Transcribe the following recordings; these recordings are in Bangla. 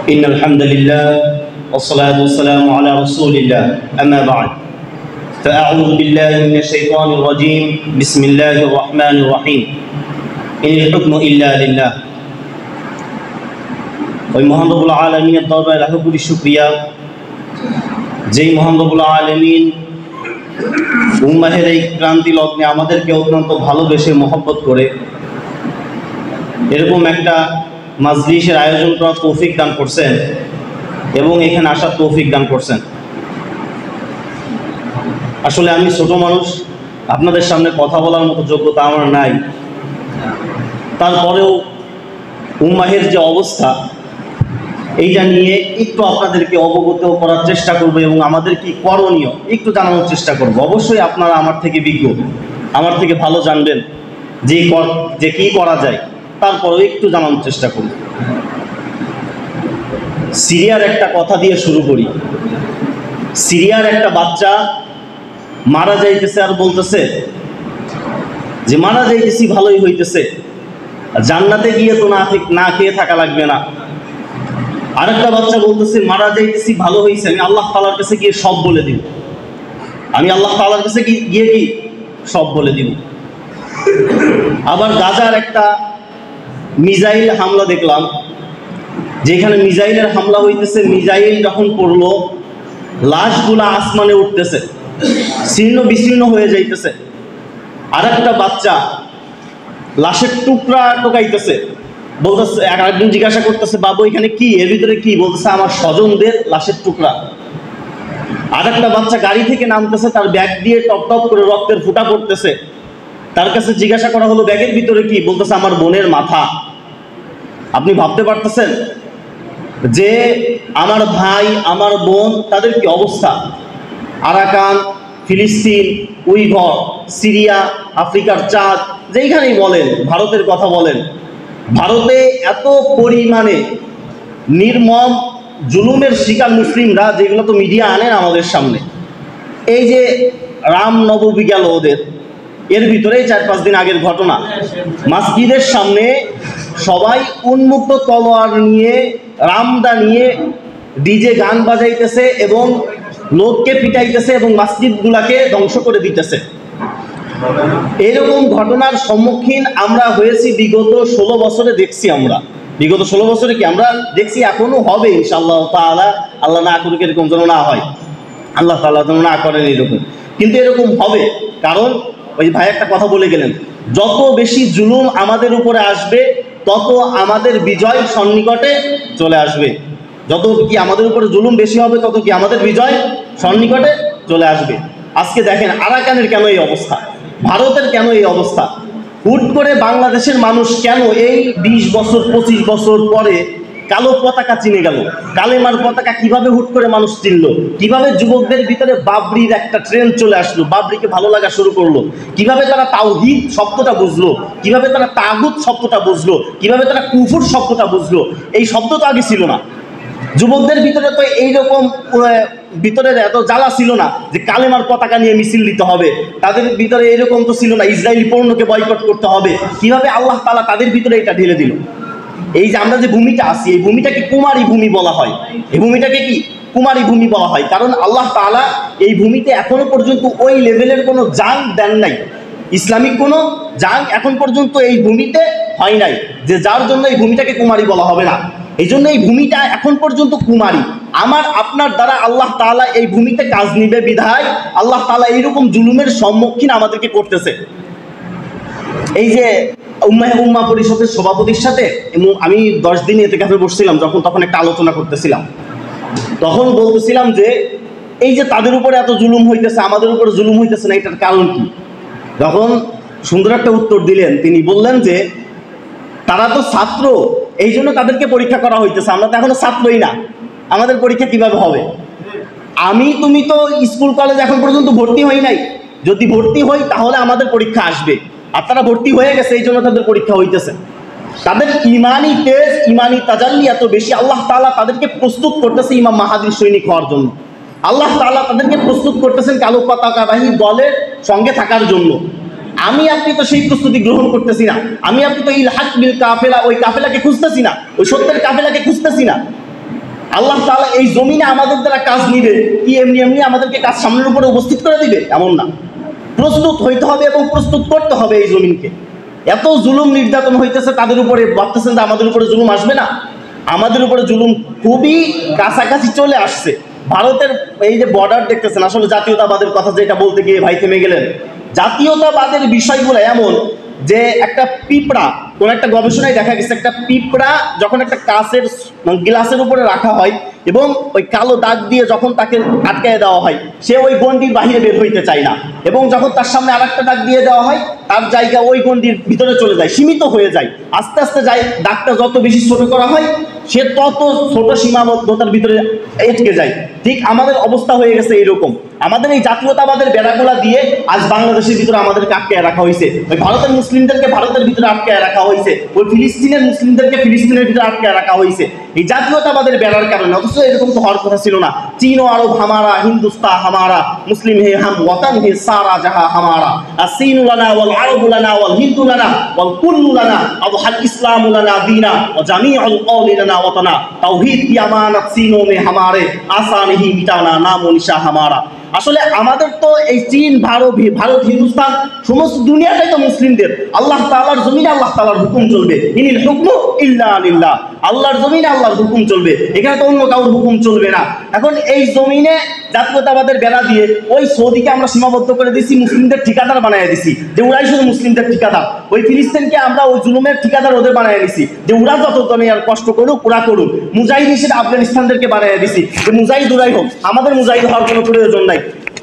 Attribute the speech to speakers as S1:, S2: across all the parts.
S1: إن الحمد لله والصلاة والسلام على رسول الله أما بعد فأعوذ بالله من الشيطان الرجيم بسم الله الرحمن الرحيم إن الحكم إلا لله ওই মহান রব্বুল আলামিনের দরবারে লাখো কোটি শুকরিয়া যেই মহান রব্বুল আলামিন উম্মাহের এই ক্রান্তি লগ্নে আমাদেরকে অত্যন্ত ভালোবেসে মহব্বত করে এরকম একটা মাজলিসের আয়োজন করার তৌফিক দান করছেন এবং এখানে আসার তৌফিক দান করছেন। আসলে আমি ছোট মানুষ, আপনাদের সামনে কথা বলার মতো যোগ্যতা আমার নাই, তারপরেও উম্মাহের যে অবস্থা এইটা নিয়ে একটু আপনাদেরকে অবগত করার চেষ্টা করব এবং আমাদের কি করণীয় একটু জানানোর চেষ্টা করব। অবশ্যই আপনারা আমার থেকে বিজ্ঞ, আমার থেকে ভালো জানবেন যে কি করা যায়, তারপরেও একটু জানানোর চেষ্টা করব। সিরিয়ার একটা কথা দিয়ে শুরু করি। সিরিয়ার একটা বাচ্চা মারা যাইতেছে আর বলতেছে যে মারা যাইতেছি ভালোই হইতেছে, জান্নাতে গিয়ে তো না খেয়ে থাকা লাগবে না। আরেকটা বাচ্চা বলতেছে মারা যাইতেছি ভালো হয়েছে, আমি আল্লাহ তাআলার কাছে গিয়ে সব বলে দিব, আমি আল্লাহ তাআলার কাছে গিয়ে কি সব বলে দিব। আবার গাজার একটা মিসাইল হামলা দেখলাম, যেখানে মিসাইলের হামলা হইতেছে, মিসাইল যখন পড়লো লাশগুলা আসমানে উঠতেছে, ছিন্ন বিচ্ছিন্ন হয়ে যাইতেছে। আর একটা বাচ্চা লাশের টুকরা টোকাইতেছে, বলতেছে, একদিন জিজ্ঞাসা করতেছে বাবু এখানে কি, এর ভিতরে কি? বলতেছে আমার স্বজনদের লাশের টুকরা। আর একটা বাচ্চা গাড়ি থেকে নামতেছে, তার ব্যাগ দিয়ে টপ টপ করে রক্তের ফুটা পড়তেছে, তার কাছে জিজ্ঞাসা করা হলো ব্যাগের ভিতরে কি? বলতেছে আমার বোনের মাথা। আপনি ভাবতে পারতেছেন যে আমার ভাই আমার বোন তাদের কি অবস্থা? আরাকান, ফিলিস্তিন, উইঘর, সিরিয়া, আফ্রিকার চাঁদ, যেইখানেই বলেন, ভারতের কথা বলেন, ভারতে এত পরিমাণে নির্মম জুলুমের শিকার মুসলিমরা, যেগুলো তো মিডিয়া আনেন আমাদের সামনে। এই যে রামনবমী গেল ওদের, এর ভিতরেই 4-5 দিন আগের ঘটনা, মসজিদের সামনে সবাই উন্মুক্ত তলোয়ার নিয়ে, রামদা নিয়ে ডিজে গান বাজাইতেছে এবং লোককে পিটাইতেছে এবং মসজিদগুলাকে ধ্বংস করে দিতেছে। এরকম ঘটনার সম্মুখীন আমরা হয়েছি বিগত 16 বছরে দেখছি। আমরা বিগত 16 বছরে কি আমরা দেখছি, এখনো হবে ইনশাআল্লাহ তাআলা। আল্লাহ না করুক এরকম যেন না হয়, আল্লাহ তাআলা যেন না করেন এরকম, কিন্তু এরকম হবে। কারণ ওই ভাই একটা কথা বলে গেলেন, যত বেশি জুলুম আমাদের উপরে আসবে তত আমাদের বিজয় সন্নিকটে চলে আসবে। যত কি আমাদের উপরে জুলুম বেশি হবে তত কি আমাদের বিজয় সন্নিকটে চলে আসবে। আজকে দেখেন আরাকানের কেন এই অবস্থা, ভারতের কেন এই অবস্থা, হুট করে বাংলাদেশের মানুষ কেন এই 20 বছর 25 বছর পরে কালো পতাকা চিনে গেল? কালেমার পতাকা কিভাবে হুট করে মানুষ চিনল? কিভাবে যুবকদের ভিতরে বাবরির একটা ট্রেন্ড চলে আসলো, বাবরিকে ভালো লাগা শুরু করলো? কিভাবে তারা তাওহীদ শব্দটা বুঝলো? কিভাবে তারা তাগুত শব্দটা বুঝলো? কিভাবে তারা কুফর শব্দটা বুঝলো? এই শব্দ তো আগে ছিল না। যুবকদের ভিতরে তো এইরকম ভিতরে এত জ্বালা ছিল না যে কালেমার পতাকা নিয়ে মিছিল দিতে হবে। তাদের ভিতরে এরকম তো ছিল না ইসরায়েলি পণ্যকে বয়কট করতে হবে। কিভাবে আল্লাহ তাআলা তাদের ভিতরে এটা ঢেলে দিল? এই যে আমরা যে ভূমিটা আছি, এই ভূমিটাকে কুমারী ভূমি বলা হয়। এই ভূমিটাকে কি কুমারী ভূমি বলা হয়? কারণ আল্লাহ তাআলা এই ভূমিতে এখনো পর্যন্ত ওই লেভেলের কোনো জাং দেন নাই, ইসলামিক কোনো জাং এখন পর্যন্ত এই ভূমিতে হয় নাই, যে যার জন্য এই ভূমিটাকে কুমারী বলা হবে না। এই জন্য এই ভূমিটা এখন পর্যন্ত কুমারী। আমার আপনার দ্বারা আল্লাহ তাআলা এই ভূমিতে কাজ নিবে বিধায় আল্লাহ তাআলা এইরকম জুলুমের সম্মুখীন আমাদেরকে করতেছে। এই যে উম্মাহ পরিষদের সভাপতির সাথে আমি 10 দিন ইতিকাফে বসছিলাম, তখন একটা আলোচনা করতেছিলাম, তখন বলতেছিলাম যে এই যে তাদের উপরে এত জুলুম হইতেছে, আমাদের উপরে জুলুম হইতেছে না, এটার কারণ কি? তখন সুন্দর একটা উত্তর দিলেন। তিনি বললেন যে তারা তো ছাত্র, এই জন্য তাদেরকে পরীক্ষা করা হইতেছে, আমরা তো এখনো ছাত্রই না, আমাদের পরীক্ষা কিভাবে হবে? তুমি তো স্কুল কলেজ এখন পর্যন্ত ভর্তি হই নাই, যদি ভর্তি হই তাহলে আমাদের পরীক্ষা আসবে, আর তারা ভর্তি হয়ে গেছে, এই জন্য তাদের পরীক্ষা হইতেছে। তাদের ইমানি তেজ, ইমানি তাজাল্লি এত বেশি, আল্লাহ তাআলা তাদেরকে প্রস্তুত করতেছে ইমাম মাহাদির সৈনিক হওয়ার জন্য। আল্লাহ তাআলা তাদেরকে প্রস্তুত করতেছেন কালো পতাকাবাহী দলের সঙ্গে থাকার জন্য। আমি আপনি তো সেই প্রস্তুতি গ্রহণ করতেছি না। আমি আপনি তো ইলহাক বিল কাফেলা, ওই কাফেলাকে খুঁজতেছি না, ওই সত্যের কাফেলাকে খুঁজতেছি না। আল্লাহ তাআলা এই জমিনে আমাদের দ্বারা কাজ নিবে কি এমনি এমনি আমাদেরকে কাজ সামনের উপরে উপস্থিত করে দিবে? এমন না, প্রস্তুত হইতে হবে এবং প্রস্তুত করতে হবে এই জমিনকে। এত জুলুম নির্যাতন হইতেছে তাদের উপরে, ভাবতেছেন যে আমাদের উপরে জুলুম আসবে না? আমাদের উপরে জুলুম খুবই কাছাকাছি চলে আসছে। ভারতের এই যে বর্ডার দেখতেছেন, আসলে জাতীয়তাবাদের কথা যেটা বলতে গিয়ে ভাই থেমে গেলেন। জাতীয়তাবাদের বিষয়গুলো এমন যে একটা পিঁপড়া, কোন একটা গবেষণায় দেখা গেছে একটা পিঁপড়া যখন একটা কাঁচের গ্লাসের উপরে রাখা হয় এবং ওই কালো দাগ দিয়ে যখন তাকে আটকায় দেওয়া হয়, সে ওই গণ্ডির বাহিরে বের হইতে চায় না, এবং যখন তার সামনে আরেকটা দাগ দিয়ে দেওয়া হয় তার জায়গা ওই গণ্ডির ভিতরে চলে যায়, সীমিত হয়ে যায়, আস্তে আস্তে যায়, দাগটা যত বেশি ছোট করা হয় সে তত ছোট সীমাবদ্ধতার ভিতরে আটকে যায়। ঠিক আমাদের অবস্থা হয়ে গেছে এইরকম। আমাদের এই জাতীয়তাবাদের বেড়াগুলা দিয়ে আজ বাংলাদেশের ভিতরে আমাদেরকে আটকায় রাখা হয়েছে, ওই ভারতের মুসলিমদেরকে ভারতের ভিতরে আটকায় রাখা হয়েছে, ওই ফিলিস্তিনের মুসলিমদেরকে ফিলিস্তিনের ভিতরে আটকায় রাখা হয়েছে এই জাতীয়তাবাদের বেড়ার কারণে। অথচ এরকম তো হওয়ার কথা ছিল না। চীন ও আরব হামারা, হিন্দুস্তান হামারা, মুসলিম হে হাম ওয়াতান হে সারা জাহা হামারা, আসীন লানা ওয়াল আরব লানা ওয়াল হিন্দু লানা ওয়াল কুল্লু লানা আবহাল ইসলাম লানা দীনা ওয়া জামিউল কওলি লানা ওয়াতানা, তাওহীদ কি আমানত সিনো মে হামারে, আসা নেহি মিটানা নাম ও নিশা হামারা। আসলে আমাদের তো এই চীন, ভারত, হিন্দুস্তান সমস্ত দুনিয়াটাই তো মুসলিমদের। আল্লাহ তাআলার জমিনে আল্লাহ তাআলার হুকুম চলবে, ইনিল হুকমু ইল্লা লিল্লাহ, আল্লাহর জমিনে আল্লাহর হুকুম চলবে, এখানে তো অন্য কারোর হুকুম চলবে না। এখন এই জমিনে জাতীয়তাবাদের বেড়া দিয়ে ওই সৌদিকে আমরা সীমাবদ্ধ করে দিছি, মুসলিমদের ঠিকাদার বানিয়ে দিছি যে ওরাই শুধু মুসলিমদের ঠিকাদার। ওই ফিলিস্তিনকে আমরা ওই জুলুমের ঠিকাদার ওদের বানিয়ে দিছি যে ওরা যত আর কষ্ট করুক ওরা করুক। মুজাহিদ হিসেবে আফগানিস্তানদেরকে বানিয়ে দিছি যে মুজাহিদ ওরাই হোক, আমাদের মুজাহিদ হওয়ার কোনো প্রয়োজন নাই।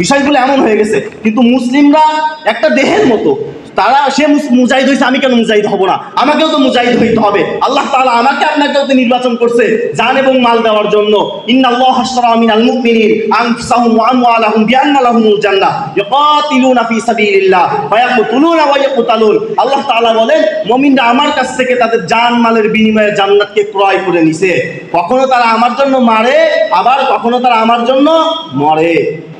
S1: বিষয়গুলো এমন হয়ে গেছে। কিন্তু মুসলিমরা একটা দেহের মতো, তারা সে মুজাহিদ হয়েছে, আমি কেন মুজাহিদ হব না? আমাকেও তো মুজাহিদ হইতে হবে। আল্লাহ তাআলা আমাকে আপনাকেও তো নির্বাচন করছে জান এবং মাল দেওয়ার জন্য। ইন্নাল্লাহা আশতারা মিনাল মুমিনিন আনফুসাহুম ওয়া আমওয়ালাহুম বিআন্না লাহুমুল জান্নাহ ইউকাতিলুনা ফি সাবিলিল্লাহ ফায়াকতুলুনা ওয়া ইয়াকতালুন। আল্লাহ তাআলা বলেন মুমিনরা আমার কাছ থেকে তাদের জান মালের বিনিময়ে জান্নাতকে ক্রয় করে নিছে। কখনো তারা আমার জন্য মারে, আবার কখনো তারা আমার জন্য মরে।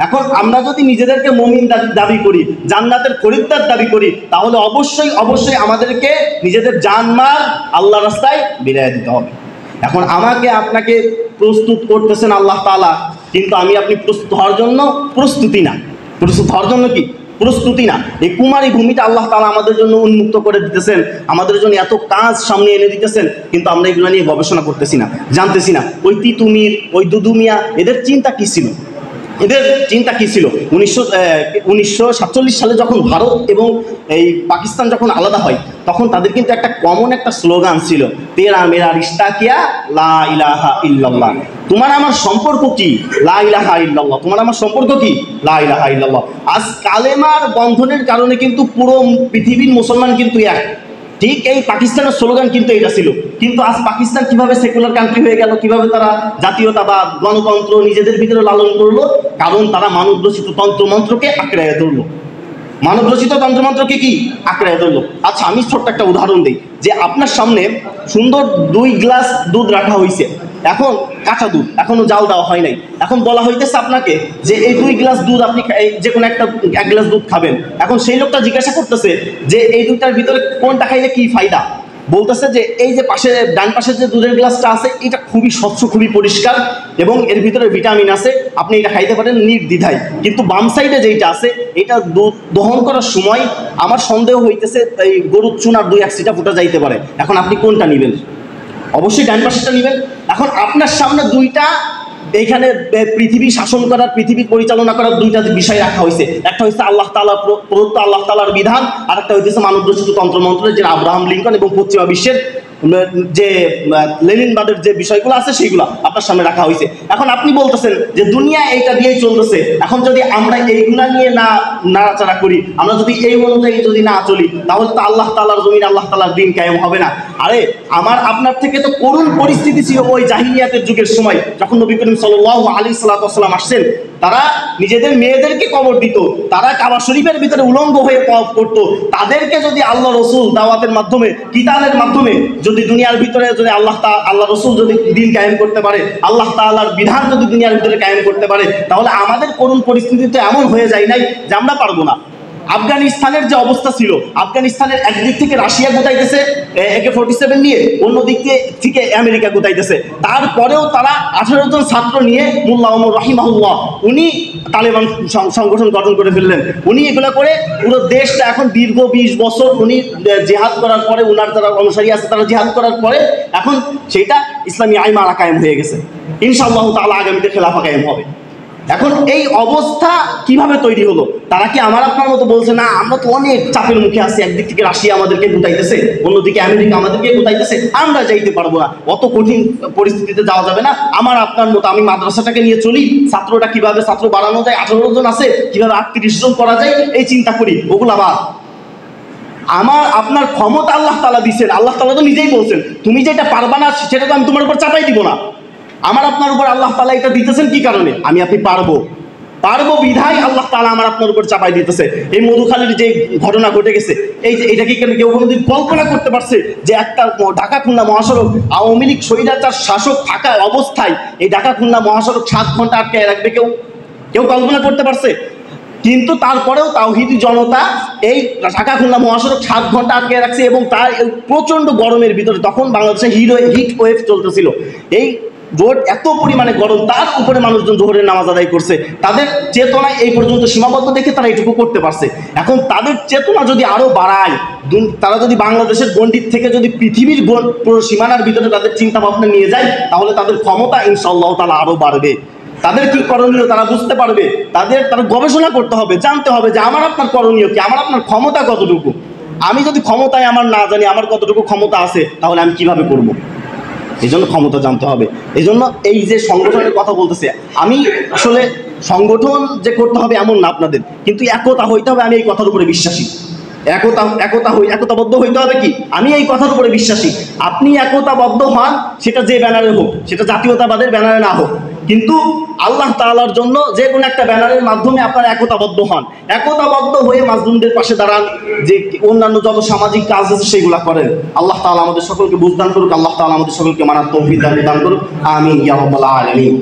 S1: এখন আমরা যদি নিজেদেরকে মুমিন দাবি করি, জান্নাতের খরিদ্দার দাবি করি, তাহলে অবশ্যই অবশ্যই আমাদেরকে নিজেদের জানমাল আল্লাহ রাস্তায় বিলিয়ে দিতে হবে। এখন আমাকে আপনাকে প্রস্তুত করতেছেন আল্লাহ তাআলা, কিন্তু আমি আপনি প্রস্তুত হওয়ার জন্য প্রস্তুতি না। প্রস্তুত হওয়ার জন্য কি প্রস্তুতি না। এই কুমারী ভূমিটা আল্লাহ তাআলা আমাদের জন্য উন্মুক্ত করে দিতেছেন, আমাদের জন্য এত কাজ সামনে এনে দিতেছেন, কিন্তু আমরা এগুলো নিয়ে গবেষণা করতেছি না, জানতেছি না। ওই তিতুমির, ওই দুদুমিয়া, এদের চিন্তা কি ছিল? এদের চিন্তা কি ছিল? 1947 সালে যখন ভারত এবং এই পাকিস্তান যখন আলাদা হয়, তখন তাদের কিন্তু একটা কমন একটা স্লোগান ছিল, তেরা মেরা রিশতা কিয়া লা ইলাহা ইল্লাল্লাহ। তোমার আমার সম্পর্ক কি? লা ইলাহা ইল্লাল্লাহ। তোমার আমার সম্পর্ক কি? লা ইলাহা ইল্লাল্লাহ। আজ কালেমার বন্ধনের কারণে কিন্তু পুরো পৃথিবীর মুসলমান কিন্তু এক। ঠিক এই পাকিস্তানের স্লোগান কিন্তু এটা ছিল। কিন্তু আজ পাকিস্তান কিভাবে সেকুলার কান্ট্রি হয়ে গেল, কিভাবে তারা জাতীয়তাবাদ, গণতন্ত্র নিজেদের ভিতরে লালন করলো? কারণ তারা মানব রচিত তন্ত্রমন্ত্রকে আঁকড়াইয়া ধরলো। মানব রচিত তন্ত্রমন্ত্রকে কি আঁকড়াইয়া ধরলো? আচ্ছা, আমি ছোট্ট একটা উদাহরণ দিই যে আপনার সামনে সুন্দর 2 গ্লাস দুধ রাখা হয়েছে, এখন কাঁচা দুধ, এখনো জাল দেওয়া হয় নাই। এখন বলা হইতেছে আপনাকে যে এই 2 গ্লাস দুধ আপনি যে কোনো এক গ্লাস দুধ খাবেন। এখন সেই লোকটা জিজ্ঞাসা করতেছে যে এই দুধটার ভিতরে কোনটা খাইলে কি ফায়দা? বলতেছে যে এই যে পাশে ডান পাশের যে দুধের গ্লাসটা আছে এটা খুবই স্বচ্ছ, খুবই পরিষ্কার এবং এর ভিতরে ভিটামিন আছে, আপনি এটা খাইতে পারেন নির্দ্বিধায়। কিন্তু বাম সাইডে যেটা আছে এটা দুধ দহন করার সময় আমার সন্দেহ হইতেছে এই গরুর চুনার 2-1 ছিটা ফুটা যাইতে পারে। এখন আপনি কোনটা নেবেন? অবশ্যই ডান পাশেটা নেবেন। এখন আপনার সামনে দুইটা এইখানে পৃথিবী শাসন করার, পৃথিবী পরিচালনা করার দুইটা বিষয় রাখা হয়েছে। একটা হচ্ছে আল্লাহ তাআলার প্রদত্ত আল্লাহ তাআলার বিধান, আর একটা হইতেছে মানব রচিত তন্ত্রমন্ত্রের, যে আব্রাহাম লিঙ্কন এবং পশ্চিমা বিশ্বের যে লেনিনবাদের যে বিষয়গুলো আছে সেগুলো আপনার সামনে রাখা হয়েছে। এখন আপনি বলতেছেন যে দুনিয়া এইটা দিয়েই চলতেছে, এখন যদি আমরা এইগুলা নিয়ে নাড়াচাড়া করি, আমরা যদি এই অনুযায়ী যদি না চলি, তাহলে তো আল্লাহ তাআলার জমিন, আল্লাহ তাআলার দিন কায়েম হবে না। আরে আমার আপনার থেকে তো করুণ পরিস্থিতি ছিল ওই জাহিলিয়াতের যুগের সময়, যখন নবী করিম সাল্লাল্লাহু আলাইহি ওয়াসাল্লাম আসছেন। তারা নিজেদের মেয়েদেরকে কবর দিত, তারা কাবা শরীফের ভিতরে উলঙ্গ হয়ে তওয়াফ করত। তাদেরকে যদি আল্লাহ রসুল দাওয়াতের মাধ্যমে, কিতাবের মাধ্যমে যদি দুনিয়ার ভিতরে যদি আল্লাহ রসুল যদি দিন কায়েম করতে পারে, আল্লাহ তাআলার বিধান যদি দুনিয়ার ভিতরে কায়েম করতে পারে, তাহলে আমাদের করুণ পরিস্থিতি তো এমন হয়ে যায় নাই যে আমরা পারবো না। আফগানিস্তানের যে অবস্থা ছিল, আফগানিস্তানের একদিক থেকে রাশিয়া গোতাইতেছে AK-47 নিয়ে, অন্য দিক থেকে আমেরিকা গোতাইতেছে। তারপরেও তারা 18 জন ছাত্র নিয়ে মোল্লা ওমর রাহিমাহুল্লাহ উনি তালেবান সংগঠন গঠন করে ফেললেন। উনি এগুলো করে পুরো দেশটা এখন দীর্ঘ 20 বছর উনি জিহাদ করার পরে, উনার যারা অনুসারী আছে তারা জিহাদ করার পরে এখন সেইটা ইসলামী আইমারা কায়েম হয়ে গেছে। ইনশাআল্লাহ তাআলা আগামীতে খেলাফা কায়েম হবে। এখন এই অবস্থা কিভাবে তৈরি হলো? তারা কি আমার আপনার মতো বলছে না আমরা তো অনেক চাপের মুখে আছি, একদিক থেকে রাশিয়া আমাদেরকে গুতাইতেছে, অন্যদিকে আমেরিকা আমাদেরকে গুতাইতেছে, আমরা যাইতে পারবো না, অত কঠিন পরিস্থিতিতে যাওয়া যাবে না, আমার আপনার মতো আমি মাদ্রাসাটাকে নিয়ে চলি, ছাত্রটা কিভাবে ছাত্র বাড়ানো যায়, 18 জন আছে কিভাবে 38 জন করা যায় এই চিন্তা করি, ওগুলা বাদ। আমার আপনার ক্ষমতা আল্লাহ তাআলা দিচ্ছেন, আল্লাহ তাআলা তো নিজেই বলছেন তুমি যেটা পারবা না সেটা তো আমি তোমার উপর চাপাই দিব না। আমার আপনার উপর আল্লাহ তাআলা এটা দিতেছেন কি কারণে? আমি আপনি পারবো বিধায় আল্লাহ তাআলা আমার আপনার উপর চাপাই দিতেছে। এই মধুখালীর যে ঘটনা ঘটে গেছে, এই যে এটা কি কেউ কোনোদিন কল্পনা করতে পারছে যে একটা ঢাকা খুলনা মহাসড়ক আওয়ামী লীগ স্বৈরাচার শাসক থাকা অবস্থায় এই ঢাকা খুলনা মহাসড়ক 7 ঘন্টা আটকে রাখবে? কেউ কল্পনা করতে পারছে? কিন্তু তারপরেও তাওহীদি জনতা এই ঢাকা খুলনা মহাসড়ক 7 ঘন্টা আটকে রাখছে, এবং তার প্রচণ্ড গরমের ভিতরে, তখন বাংলাদেশে হিট ওয়েভ চলতেছিল, এই রোড এত পরিমাণে গরম, তার উপরে মানুষজন জোহরের নামাজ আদায় করছে। তাদের চেতনায় এই পর্যন্ত সীমাবদ্ধ দেখে তারা এটুকু করতে পারছে। এখন তাদের চেতনা যদি আরও বাড়ায়, তারা যদি বাংলাদেশের গণ্ডির থেকে যদি পৃথিবীর পুরো সীমানার ভিতরে তাদের চিন্তা ভাবনা নিয়ে যায়, তাহলে তাদের ক্ষমতা ইনশাআল্লাহ তাআলা আরও বাড়বে। তাদের কি করণীয় তারা বুঝতে পারবে, তারা গবেষণা করতে হবে, জানতে হবে যে আমার আপনার করণীয় কি, আমার আপনার ক্ষমতা কতটুকু। আমি যদি ক্ষমতায় আমার না জানি আমার কতটুকু ক্ষমতা আছে, তাহলে আমি কিভাবে করব? এই জন্য ক্ষমতা জানতে হবে। এই জন্য এই যে সংগঠনের কথা বলতেছে, আমি আসলে সংগঠন যে করতে হবে এমন না আপনাদের, কিন্তু একতা হইতে হবে, আমি এই কথার উপরে বিশ্বাসী। একতাবদ্ধ হইতে হবে কি, আমি এই কথার উপরে বিশ্বাসী। আপনি একতাবদ্ধ হন, সেটা যে ব্যানারে হোক, সেটা জাতীয়তাবাদের ব্যানারে না হোক, কিন্তু আল্লাহ তাআলার জন্য যে কোনো একটা ব্যানারের মাধ্যমে আপনারা একতাবদ্ধ হন। একতাবদ্ধ হয়ে মাজলুমদের পাশে দাঁড়ান, যে অন্যান্য যত সামাজিক কাজ আছে সেগুলা করেন। আল্লাহ তাআলা আমাদের সকলকে বুঝদান করুক, আল্লাহ তাআলা আমাদের সকলকে মানার তৌফিক দান করুক। আমিন ইয়া রাব্বাল আলামিন।